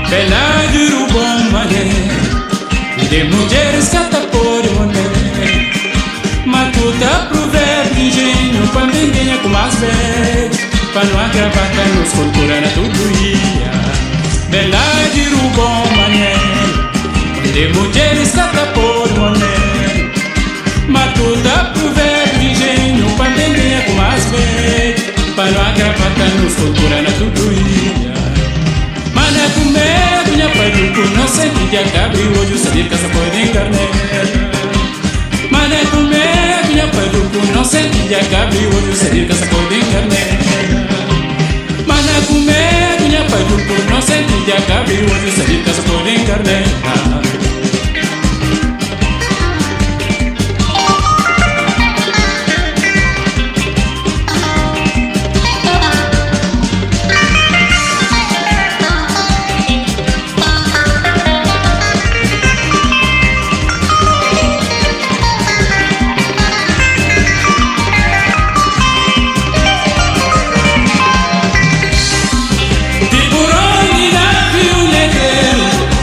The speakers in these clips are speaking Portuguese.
Bela de bom mané, de mulheres cata por mané, matuta pro verde engenho, pra ninguém com mais velho, pra não agravar nos cultura na tudo ia. Bela de bom mané, de mulheres cata por mané, matuta pro verde engenho, pra ninguém com mais velho, pra não agravar nos cultura na tudo ia. Mané com medo, minha pai do não sente que acabe hoje o saber que essa pode encarnar. Mané com medo, minha pai do não sente que acabe hoje o saber que essa pode encarnar. Mané com medo, minha pai do não sente que acabe hoje o saber que essa pode encarnar.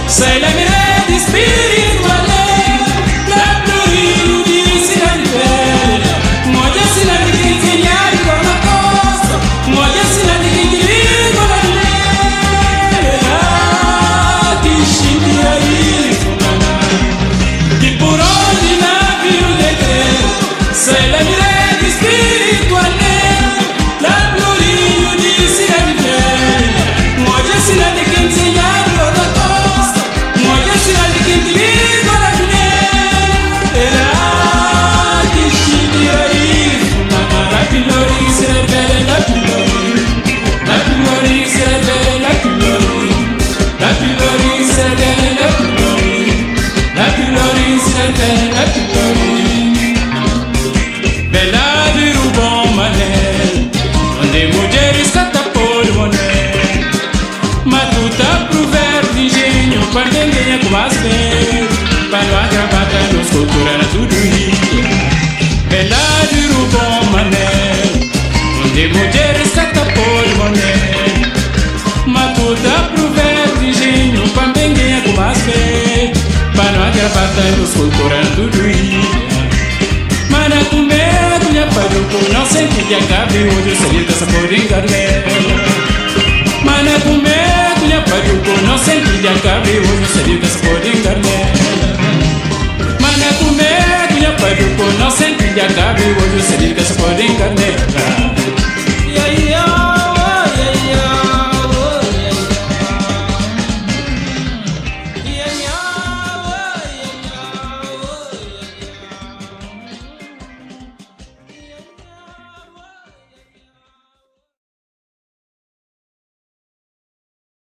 Sei la mirada espiritual, la plurio di sinalibel, moja sinali kintinyari kwa makosa, moja sinali kintinyari kwa lela, kishindia ilifungana, que por onde navio letrero, sei la mirada espiritual, la plurio di sinalibel, moja sinali kintinyari kwa makosa. Bela de bom mané, onde mulheres cata por mané, matuta pro verde engenho, pra ninguém com mais bem, pra não agravar nos cultura na tudo ia. Bela de bom mané, onde mulheres cata por mané, matuta pro verde engenho, pra ninguém com mais bem, pra não agravar nos cultura na tudo ia. Mané com medo, minha pai do não sente que acabe hoje o saber que essa pode enganar.